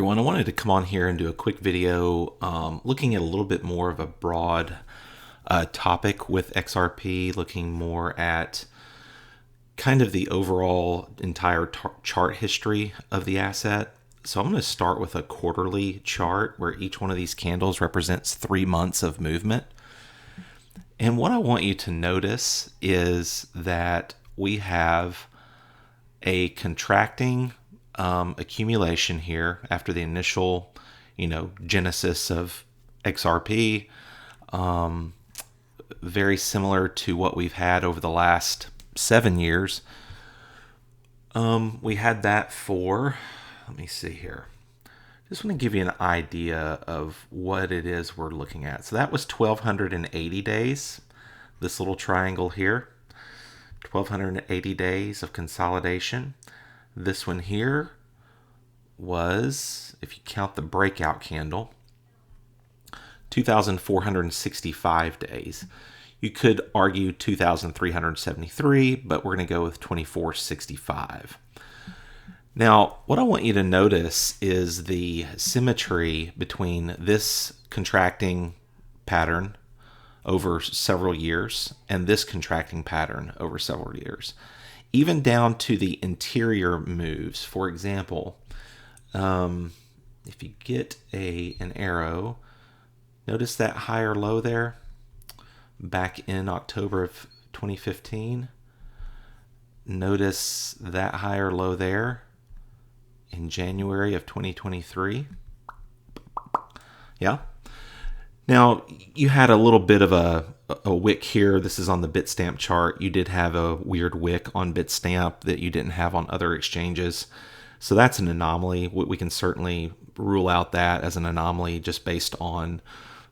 Everyone, I wanted to come on here and do a quick video looking at a little bit more of a broad topic with XRP, looking more at kind of the overall entire chart history of the asset. So I'm going to start with a quarterly chart where each one of these candles represents 3 months of movement. And what I want you to notice is that we have a contracting accumulation here after the initial, genesis of XRP. Very similar to what we've had over the last 7 years. We had that for, let me see here. Just want to give you an idea of what it is we're looking at. So that was 1,280 days, this little triangle here. 1,280 days of consolidation. This one here was, if you count the breakout candle, 2,465 days. You could argue 2,373, but we're going to go with 2,465. Now, what I want you to notice is the symmetry between this contracting pattern over several years and this contracting pattern over several years, even down to the interior moves. For example, if you get an arrow, notice that higher low there back in October of 2015. Notice that higher low there in January of 2023. Yeah. Now, you had a little bit of a wick here. This is on the Bitstamp chart. You did have a weird wick on Bitstamp that you didn't have on other exchanges. So that's an anomaly. We can certainly rule out that as an anomaly just based on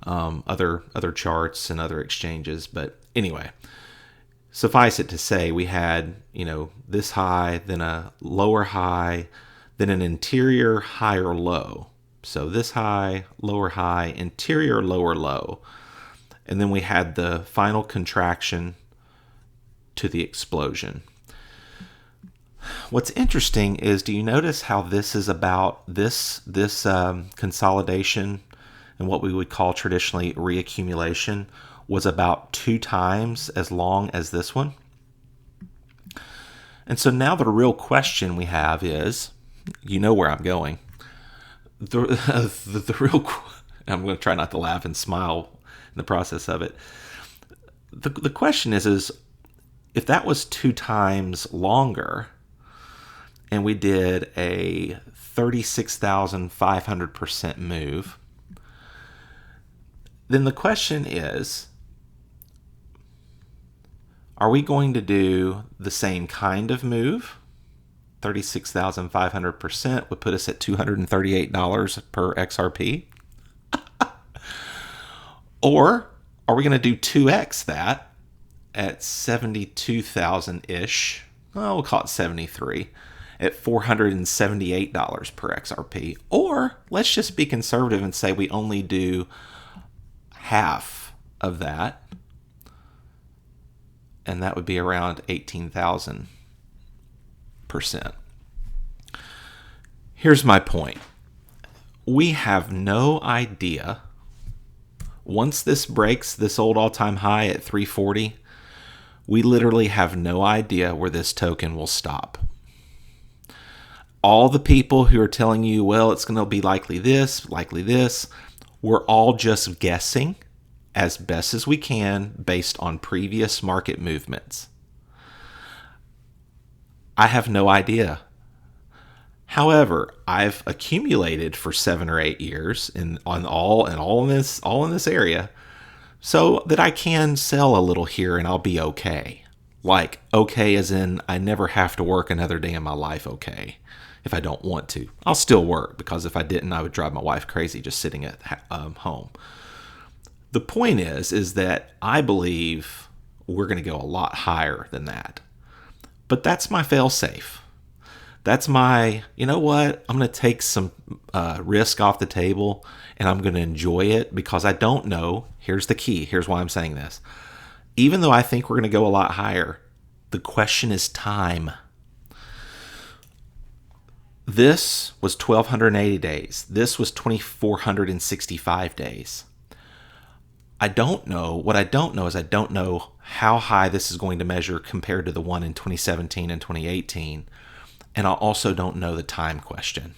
other charts and other exchanges. But anyway, suffice it to say, we had, this high, then a lower high, then an interior higher low. So this high, lower high, interior lower low. And then we had the final contraction to the explosion. What's interesting is, do you notice how this is about this consolidation and what we would call traditionally reaccumulation was about 2 times as long as this one? And so now the real question we have is, where I'm going. The real, I'm going to try not to laugh and smile in the process of it. The question is if that was 2 times longer and we did a 36,500% move, then the question is, are we going to do the same kind of move? 36,500% would put us at $238 per XRP. Or are we going to do 2x that at 72,000-ish? Well, we'll call it 73 at $478 per XRP. Or let's just be conservative and say we only do half of that, and that would be around 18,000%. Here's my point. We have no idea. Once this breaks this old all-time high at 340, we literally have no idea where this token will stop. All the people who are telling you, well, it's going to be likely this, we're all just guessing as best as we can based on previous market movements. I have no idea. However, I've accumulated for 7 or 8 years all in this area, so that I can sell a little here and I'll be okay. Like, okay as in I never have to work another day in my life, okay. If I don't want to, I'll still work, because if I didn't, I would drive my wife crazy just sitting at home. The point is that I believe we're going to go a lot higher than that. But that's my fail-safe. That's my, I'm going to take some risk off the table and I'm going to enjoy it because I don't know. Here's the key. Here's why I'm saying this. Even though I think we're going to go a lot higher, the question is time. This was 1,280 days. This was 2,465 days. I don't know. What I don't know is I don't know how high this is going to measure compared to the one in 2017 and 2018. And I also don't know the time question.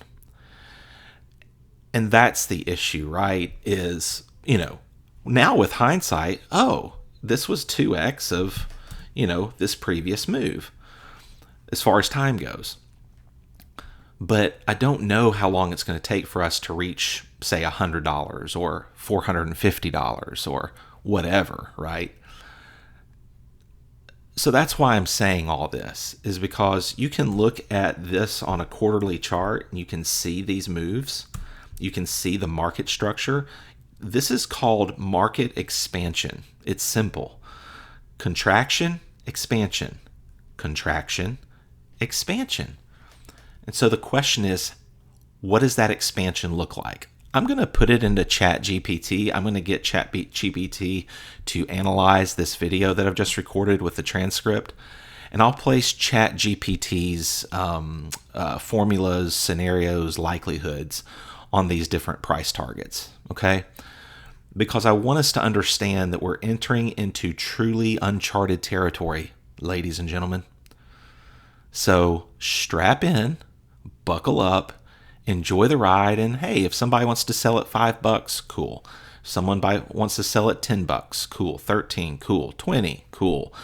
And that's the issue, right? Is, now with hindsight, this was 2x of, this previous move as far as time goes. But I don't know how long it's going to take for us to reach, say, $100 or $450 or whatever, right? So that's why I'm saying all this, is because you can look at this on a quarterly chart and you can see these moves. You can see the market structure. This is called market expansion. It's simple. Contraction, expansion. Contraction, expansion. And so the question is, what does that expansion look like? I'm going to put it into ChatGPT. I'm going to get ChatGPT to analyze this video that I've just recorded with the transcript. And I'll place ChatGPT's formulas, scenarios, likelihoods on these different price targets, okay? Because I want us to understand that we're entering into truly uncharted territory, ladies and gentlemen. So strap in, buckle up, enjoy the ride, and hey, if somebody wants to sell at $5, cool. If someone wants to sell at $10, cool. 13, cool. 20, cool.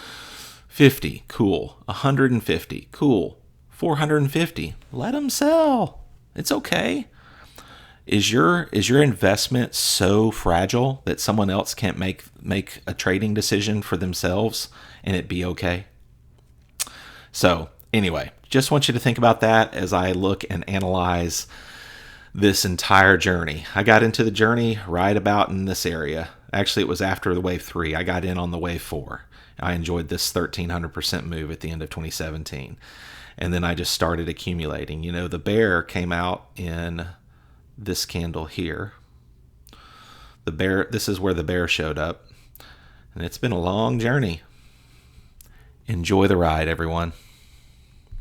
50, cool. 150, cool. 450, let them sell. It's okay. Is your investment so fragile that someone else can't make a trading decision for themselves and it be okay? So anyway, just want you to think about that as I look and analyze this entire journey. I got into the journey right about in this area. Actually, it was after the wave 3. I got in on the wave 4. I enjoyed this 1,300% move at the end of 2017. And then I just started accumulating. The bear came out in this candle here. This is where the bear showed up. And it's been a long journey. Enjoy the ride, everyone.